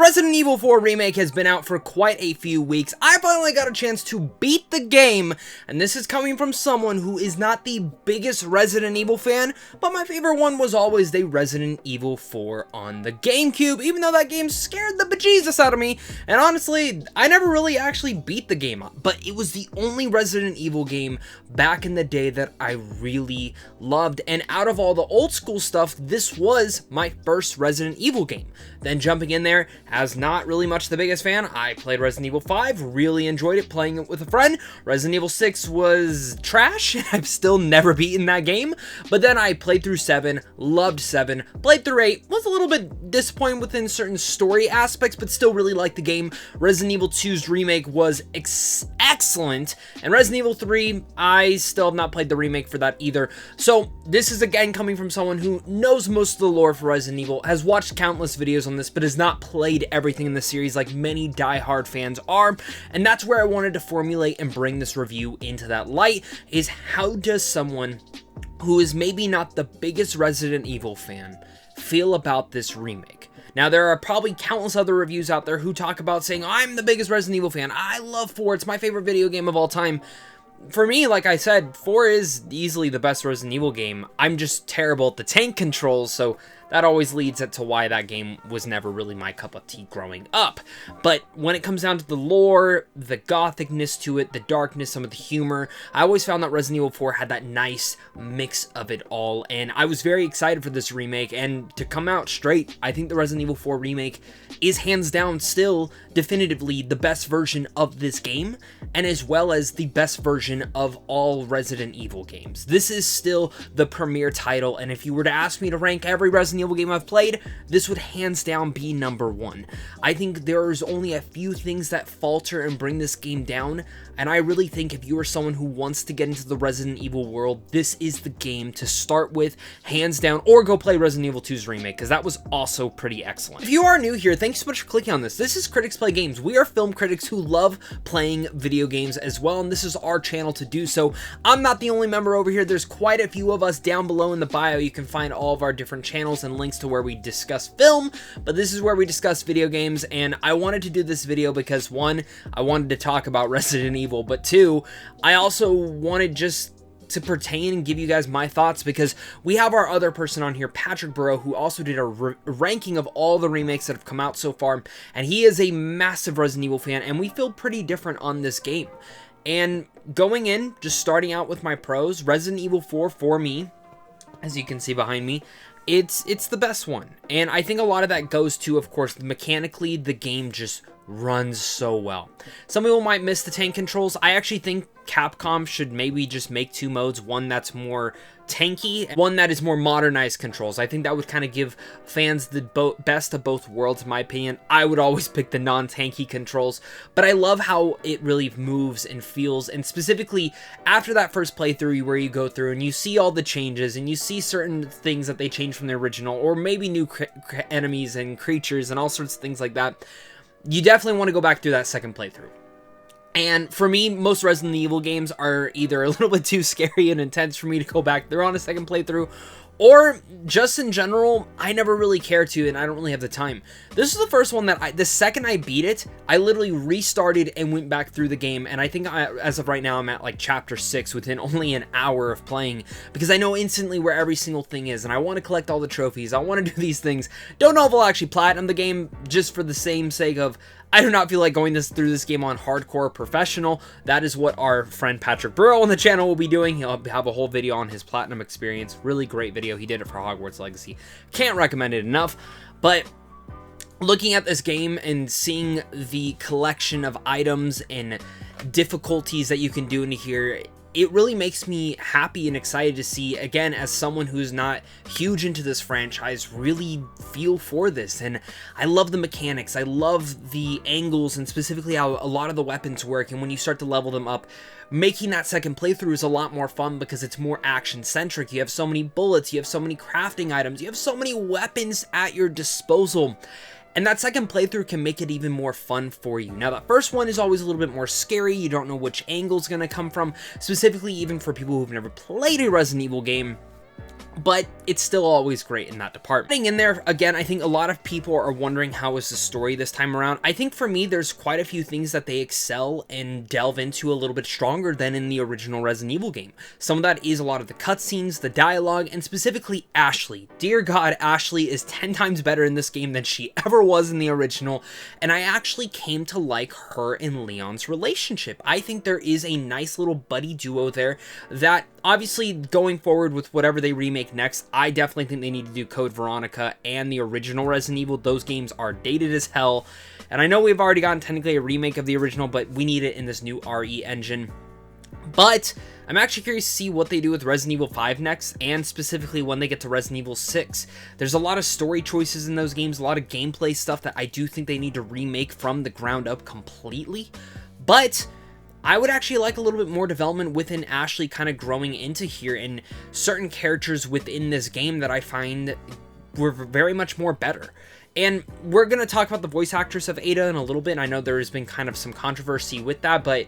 Resident Evil 4 Remake has been out for quite a few weeks. I finally got a chance to beat the game, and this is coming from someone who is not the biggest Resident Evil fan, but my favorite one was always the Resident Evil 4 on the GameCube, even though that game scared the bejesus out of me, and honestly, I never really actually beat the game, but it was the only Resident Evil game back in the day that I really loved, and out of all the old school stuff, this was my first Resident Evil game. Then jumping in there, as not really much the biggest fan, I played Resident Evil 5, really enjoyed it playing it with a friend. Resident Evil 6 was trash, and I've still never beaten that game, but then I played through 7, loved 7, played through 8, was a little bit disappointed within certain story aspects, but still really liked the game. Resident Evil 2's remake was excellent, and Resident Evil 3, I still have not played the remake for that either. So this is again coming from someone who knows most of the lore for Resident Evil, has watched countless videos on this, but has not played everything in the series like many die-hard fans are, and that's where I wanted to formulate and bring this review into that light, is how does someone who is maybe not the biggest Resident Evil fan feel about this remake? Now, there are probably countless other reviews out there who talk about saying, I'm the biggest Resident Evil fan, I love 4, it's my favorite video game of all time. For me, like I said, 4 is easily the best Resident Evil game. I'm just terrible at the tank controls, so that always leads to why that game was never really my cup of tea growing up. But when it comes down to the lore, the gothicness to it, the darkness, some of the humor, I always found that Resident Evil 4 had that nice mix of it all, and I was very excited for this remake, and to come out straight, I think the Resident Evil 4 remake is hands down still definitively the best version of this game, and as well as the best version of all Resident Evil games. This is still the premier title, and if you were to ask me to rank every Resident Evil game I've played, this would hands down be number 1. I think there's only a few things that falter and bring this game down, and I really think if you are someone who wants to get into the Resident Evil world, this is the game to start with, hands down, or go play Resident Evil 2's remake, because that was also pretty excellent. If you are new here, thanks so much for clicking on this. This is Critics Play Games. We are film critics who love playing video games as well, and this is our channel to do so. I'm not the only member over here. There's quite a few of us down below in the bio. You can find all of our different channels and links to where we discuss film, but this is where we discuss video games, and I wanted to do this video because 1, I wanted to talk about Resident Evil, but 2, I also wanted just to pertain and give you guys my thoughts, because we have our other person on here, Patrick Burrow, who also did a ranking of all the remakes that have come out so far, and he is a massive Resident Evil fan, and we feel pretty different on this game. And going in, just starting out with my pros, Resident Evil 4 for me, as you can see behind me, it's the best one. And I think a lot of that goes to, of course, mechanically, the game just runs so well. Some people might miss the tank controls. I actually think Capcom should maybe just make 2 modes, one that's more tanky, and one that is more modernized controls. I think that would kind of give fans the best of both worlds, in my opinion. I would always pick the non-tanky controls, but I love how it really moves and feels, and specifically after that first playthrough where you go through and you see all the changes and you see certain things that they changed from the original, or maybe new enemies and creatures and all sorts of things like that, you definitely want to go back through that second playthrough. And for me, most Resident Evil games are either a little bit too scary and intense for me to go back through on a second playthrough, or just in general, I never really care to, and I don't really have the time. This is the first one that the second I beat it, I literally restarted and went back through the game, and I think as of right now, I'm at like chapter 6 within only an hour of playing, because I know instantly where every single thing is, and I want to collect all the trophies, I want to do these things. Don't know if I'll actually platinum the game, just for the same sake of, I do not feel like going through this game on hardcore professional. That is what our friend Patrick Burrow on the channel will be doing. He'll have a whole video on his platinum experience. Really great video. He did it for Hogwarts Legacy. Can't recommend it enough. But looking at this game and seeing the collection of items and difficulties that you can do in here, it really makes me happy and excited to see, again, as someone who's not huge into this franchise, really feel for this. And I love the mechanics, I love the angles, and specifically how a lot of the weapons work, and when you start to level them up, making that second playthrough is a lot more fun because it's more action-centric. You have so many bullets, you have so many crafting items, you have so many weapons at your disposal. And that second playthrough can make it even more fun for you. Now, that first one is always a little bit more scary. You don't know which angle is going to come from, specifically even for people who've never played a Resident Evil game. but it's still always great in that department. In there, again, I think a lot of people are wondering how is the story this time around. I think for me, there's quite a few things that they excel and delve into a little bit stronger than in the original Resident Evil game. Some of that is a lot of the cutscenes, the dialogue, and specifically Ashley. Dear God, Ashley is 10 times better in this game than she ever was in the original, and I actually came to like her and Leon's relationship. I think there is a nice little buddy duo there that, obviously, going forward with whatever they remake next, I definitely think they need to do Code Veronica and the original Resident Evil. Those games are dated as hell, and I know we've already gotten technically a remake of the original, but we need it in this new RE engine. But I'm actually curious to see what they do with Resident Evil 5 next, and specifically when they get to Resident Evil 6. There's a lot of story choices in those games, a lot of gameplay stuff that I do think they need to remake from the ground up completely, but I would actually like a little bit more development within Ashley kind of growing into here, and certain characters within this game that I find were very much more better. And we're going to talk about the voice actress of Ada in a little bit. I know there has been kind of some controversy with that, but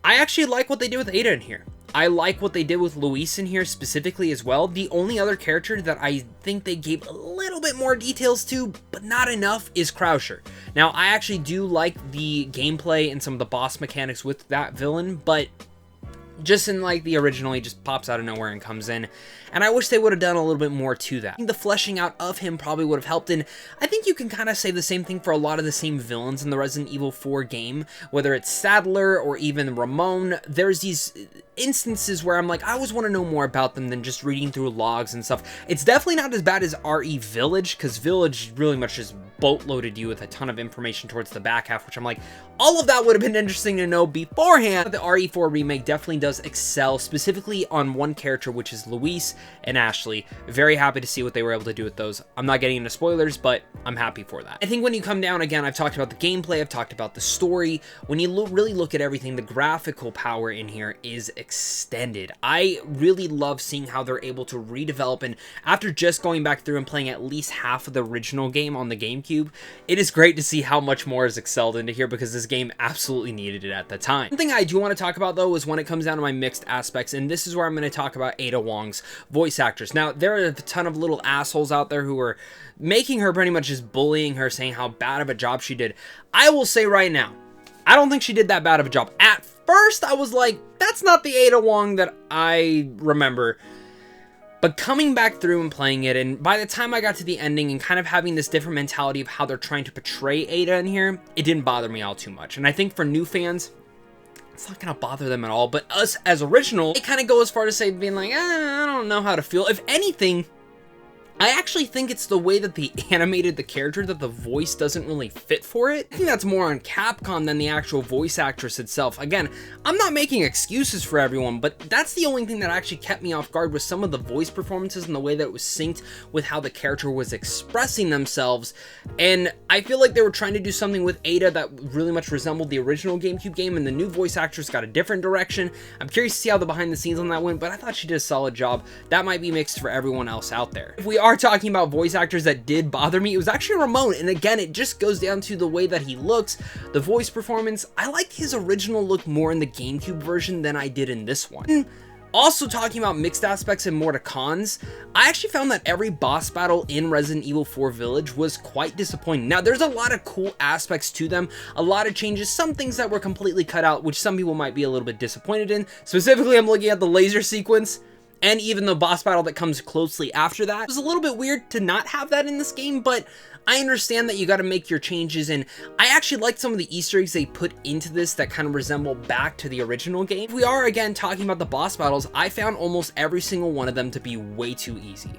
I actually like what they did with Ada in here. I like what they did with Luis in here specifically as well. The only other character that I think they gave a little bit more details to, but not enough, is Croucher. Now, I actually do like the gameplay and some of the boss mechanics with that villain, but just in like the original, he just pops out of nowhere and comes in, and I wish they would have done a little bit more to that. The fleshing out of him probably would have helped, and I think you can kind of say the same thing for a lot of the same villains in the Resident Evil 4 game, whether it's Sadler or even Ramon. There's these instances where I'm like, I always want to know more about them than just reading through logs and stuff. It's definitely not as bad as RE Village, because Village really much just boatloaded you with a ton of information towards the back half, which I'm like, all of that would have been interesting to know beforehand. The RE4 remake definitely does excel, specifically on one character, which is Luis and Ashley. Very happy to see what they were able to do with those. I'm not getting into spoilers, but I'm happy for that. I think when you come down, again, I've talked about the gameplay, I've talked about the story. When you really look at everything, the graphical power in here is extended. I really love seeing how they're able to redevelop, and after just going back through and playing at least half of the original game on the GameCube, it is great to see how much more is excelled into here, because this game absolutely needed it at the time. One thing I do want to talk about, though, is when it comes down to my mixed aspects, and this is where I'm going to talk about Ada Wong's voice actress. Now, there are a ton of little assholes out there who are making her pretty much just bullying her, saying how bad of a job she did. I will say right now, I don't think she did that bad of a job. At first, I was like, that's not the Ada Wong that I remember. But coming back through and playing it, and by the time I got to the ending and kind of having this different mentality of how they're trying to portray Ada in here, it didn't bother me all too much. And I think for new fans, it's not gonna bother them at all. But us as original, it kind of go as far to say being like, I don't know how to feel. If anything, I actually think it's the way that they animated the character that the voice doesn't really fit for it. I think that's more on Capcom than the actual voice actress itself. Again, I'm not making excuses for everyone, but that's the only thing that actually kept me off guard with some of the voice performances and the way that it was synced with how the character was expressing themselves. And I feel like they were trying to do something with Ada that really much resembled the original GameCube game, and the new voice actress got a different direction. I'm curious to see how the behind the scenes on that went, but I thought she did a solid job. That might be mixed for everyone else out there. If we are talking about voice actors that did bother me, it was actually Ramon, and again, it just goes down to the way that he looks, the voice performance. I liked his original look more in the GameCube version than I did in this one. Also, talking about mixed aspects and more to cons, I actually found that every boss battle in Resident Evil 4 Village was quite disappointing. Now, there's a lot of cool aspects to them, a lot of changes, some things that were completely cut out, which some people might be a little bit disappointed in. Specifically, I'm looking at the laser sequence, and even the boss battle that comes closely after that. It was a little bit weird to not have that in this game, but I understand that you got to make your changes, and I actually liked some of the Easter eggs they put into this that kind of resemble back to the original game. If we are, again, talking about the boss battles, I found almost every single one of them to be way too easy.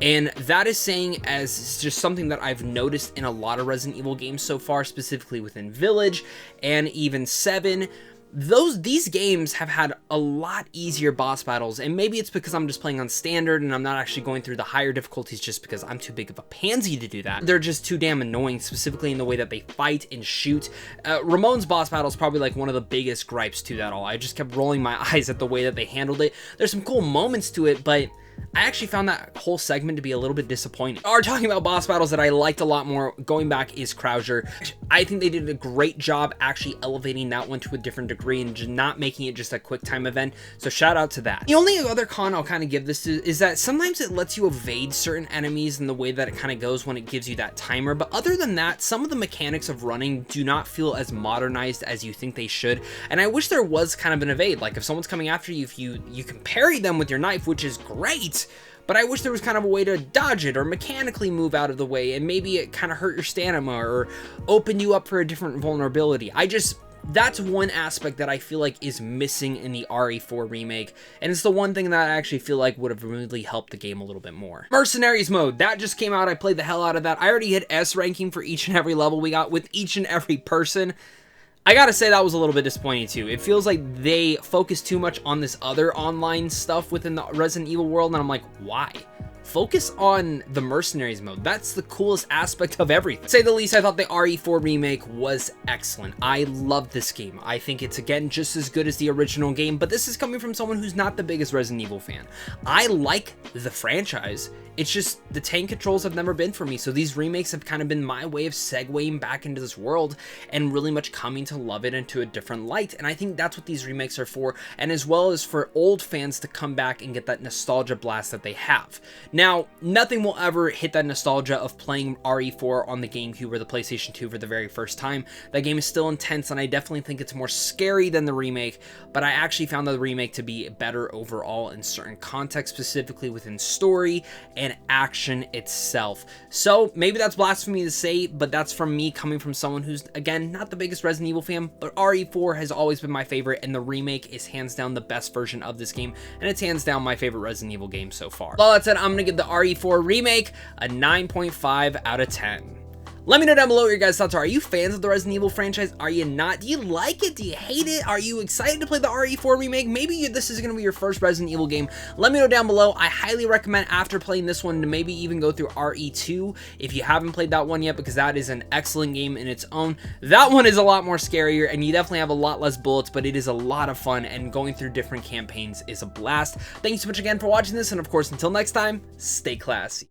And that is saying as just something that I've noticed in a lot of Resident Evil games so far, specifically within Village and even 7. These games have had a lot easier boss battles, and maybe it's because I'm just playing on standard and I'm not actually going through the higher difficulties just because I'm too big of a pansy to do that. They're just too damn annoying, specifically in the way that they fight and shoot. Ramon's boss battle is probably like one of the biggest gripes to that all. I just kept rolling my eyes at the way that they handled it. There's some cool moments to it, but I actually found that whole segment to be a little bit disappointing. Are talking about boss battles that I liked a lot more going back is Krauser. I think they did a great job actually elevating that one to a different degree and just not making it just a quick time event, so shout out to that. The only other con I'll kind of give this is that sometimes it lets you evade certain enemies in the way that it kind of goes when it gives you that timer, but other than that, some of the mechanics of running do not feel as modernized as you think they should, and I wish there was kind of an evade. Like if someone's coming after you, if you can parry them with your knife, which is great, but I wish there was kind of a way to dodge it or mechanically move out of the way, and maybe it kind of hurt your stamina or open you up for a different vulnerability. That's one aspect that I feel like is missing in the RE4 remake, and it's the one thing that I actually feel like would have really helped the game a little bit more. Mercenaries mode, that just came out. I played the hell out of that. I already hit S ranking for each and every level we got with each and every person. I gotta say that was a little bit disappointing too. It feels like they focus too much on this other online stuff within the Resident Evil world, and I'm like, why? Focus on the Mercenaries mode. That's the coolest aspect of everything. To say the least, I thought the RE4 remake was excellent. I love this game. I think it's, again, just as good as the original game, but this is coming from someone who's not the biggest Resident Evil fan. I like the franchise. It's just the tank controls have never been for me, so these remakes have kind of been my way of segueing back into this world and really much coming to love it into a different light, and I think that's what these remakes are for, and as well as for old fans to come back and get that nostalgia blast that they have. Now, nothing will ever hit that nostalgia of playing RE4 on the GameCube or the PlayStation 2 for the very first time. That game is still intense, and I definitely think it's more scary than the remake, but I actually found the remake to be better overall in certain contexts, specifically within story and action itself. So maybe that's blasphemy to say, but that's from me coming from someone who's, again, not the biggest Resident Evil fan, but RE4 has always been my favorite, and the remake is hands down the best version of this game, and it's hands down my favorite Resident Evil game so far. With all that said, I'm gonna give the RE4 remake a 9.5 out of 10. Let me know down below what your guys' thoughts are. Are you fans of the Resident Evil franchise? Are you not? Do you like it? Do you hate it? Are you excited to play the RE4 remake? Maybe this is going to be your first Resident Evil game. Let me know down below. I highly recommend after playing this one to maybe even go through RE2 if you haven't played that one yet, because that is an excellent game in its own. That one is a lot more scarier, and you definitely have a lot less bullets, but it is a lot of fun, and going through different campaigns is a blast. Thank you so much again for watching this, and of course, until next time, stay classy.